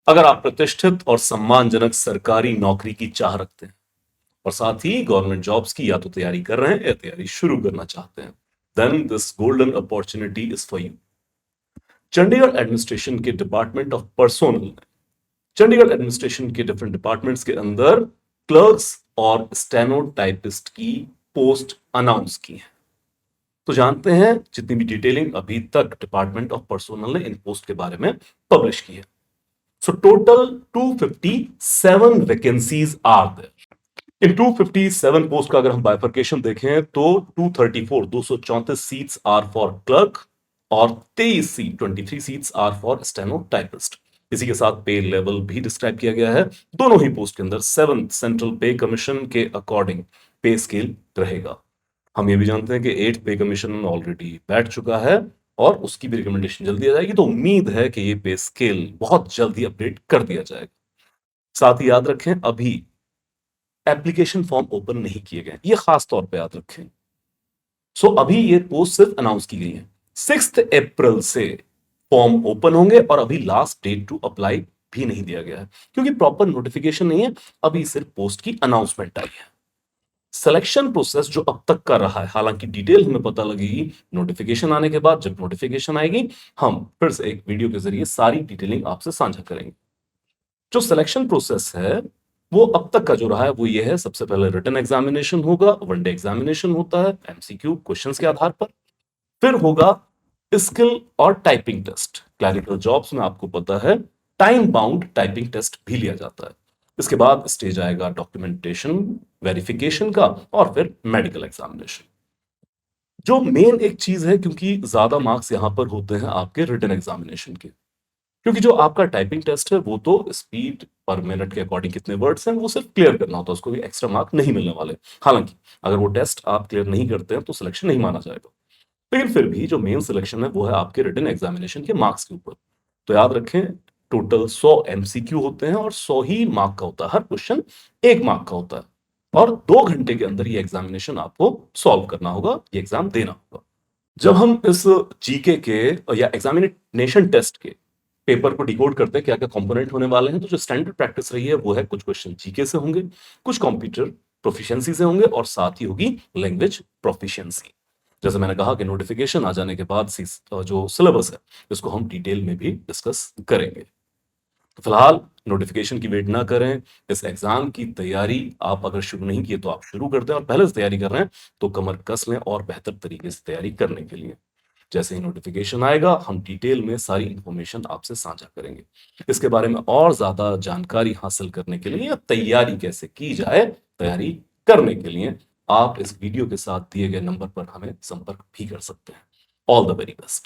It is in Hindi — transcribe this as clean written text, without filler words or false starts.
अगर आप प्रतिष्ठित और सम्मानजनक सरकारी नौकरी की चाह रखते हैं और साथ ही गवर्नमेंट जॉब्स की या तो तैयारी कर रहे हैं या तैयारी शुरू करना चाहते हैं, then this golden opportunity is for you. Chandigarh administration के डिपार्टमेंट ऑफ पर्सोनल ने चंडीगढ़ एडमिनिस्ट्रेशन के डिफरेंट डिपार्टमेंट्स के अंदर क्लर्क्स और स्टेनोटाइपिस्ट की पोस्ट अनाउंस की है। तो जानते हैं जितनी भी डिटेलिंग अभी तक डिपार्टमेंट ऑफ पर्सोनल ने इन पोस्ट के बारे में पब्लिश की है। So total 257 vacancies are there. इन 257 पोस्ट का अगर हम बाइफर्केशन देखें तो 234 सीट्स आर फॉर क्लर्क और 23 seats are for steno typist. इसी के साथ पे लेवल भी डिस्क्राइब किया गया है। दोनों ही पोस्ट के अंदर 7 सेंट्रल पे कमीशन के अकॉर्डिंग पे स्केल रहेगा। हम ये भी जानते हैं कि 8th पे कमीशन ऑलरेडी बैठ चुका है और उसकी भी रिकमेंडेशन जल्दी आ जाएगी, तो उम्मीद है कि ये पे स्केल बहुत जल्दी अपडेट कर दिया जाएगा। साथ ही याद रखें अभी एप्लीकेशन फॉर्म ओपन नहीं किए गए, ये खास तौर पे याद रखें। सो अभी ये पोस्ट सिर्फ अनाउंस की गई है। 6 अप्रैल से फॉर्म ओपन होंगे और अभी लास्ट डेट टू अप्लाई भी नहीं दिया गया है क्योंकि प्रॉपर नोटिफिकेशन नहीं है, अभी सिर्फ पोस्ट की अनाउंसमेंट आई है। सिलेक्शन प्रोसेस जो अब तक का रहा है, हालांकि डिटेल हमें पता लगेगी नोटिफिकेशन आने के बाद। जब नोटिफिकेशन आएगी हम फिर से एक वीडियो के जरिए सारी डिटेलिंग आपसे साझा करेंगे। जो सिलेक्शन प्रोसेस है वो अब तक का जो रहा है वो ये है, सबसे पहले रिटन एग्जामिनेशन होगा, वनडे एग्जामिनेशन होता है एमसीक्यू क्वेश्चंस के आधार पर। फिर होगा स्किल और टाइपिंग टेस्ट। क्लरिकल जॉब्स में आपको पता है टाइम बाउंड टाइपिंग टेस्ट भी लिया जाता है। इसके बाद स्टेज आएगा डॉक्यूमेंटेशन वेरिफिकेशन का और फिर मेडिकल एग्जामिनेशन। जो मेन एक चीज है, क्योंकि ज्यादा मार्क्स यहां पर होते हैं आपके रिटन एग्जामिनेशन के, क्योंकि जो आपका टाइपिंग टेस्ट है वो तो स्पीड पर मिनट के अकॉर्डिंग कितने वर्ड्स हैं वो सिर्फ क्लियर करना होता है, उसको भी एक्स्ट्रा मार्क नहीं मिलने वाले। हालांकि अगर वो टेस्ट आप क्लियर नहीं करते हैं तो सिलेक्शन नहीं माना जाएगा, लेकिन फिर भी जो मेन सिलेक्शन है वो है आपके रिटन एग्जामिनेशन के मार्क्स के ऊपर। तो याद रखें टोटल 100 एमसीक्यू होते हैं और 100 ही मार्क का होता है, हर क्वेश्चन 1 मार्क का होता है और 2 घंटे के अंदर ये एग्जामिनेशन आपको सॉल्व करना होगा, ये एग्जाम देना होगा। जब हम इस जीके के या एग्जामिनेशन टेस्ट के पेपर को डिकोड करते हैं क्या क्या कंपोनेंट होने वाले हैं, तो जो स्टैंडर्ड प्रैक्टिस रही है वो है कुछ क्वेश्चन जीके से होंगे, कुछ कंप्यूटर प्रोफिशिएंसी से होंगे और साथ ही होगी लैंग्वेज प्रोफिशिएंसी। जैसे मैंने कहा कि नोटिफिकेशन आ जाने के बाद जो सिलेबस है इसको हम डिटेल में भी डिस्कस करेंगे। तो फिलहाल नोटिफिकेशन की वेट ना करें, इस एग्जाम की तैयारी आप अगर शुरू नहीं किए तो आप शुरू कर दें और पहले से तैयारी कर रहे हैं तो कमर कस लें और बेहतर तरीके से तैयारी करने के लिए। जैसे ही नोटिफिकेशन आएगा हम डिटेल में सारी इंफॉर्मेशन आपसे साझा करेंगे। इसके बारे में और ज्यादा जानकारी हासिल करने के लिए या तैयारी कैसे की जाए, तैयारी करने के लिए आप इस वीडियो के साथ दिए गए नंबर पर हमें संपर्क भी कर सकते हैं। All the very best.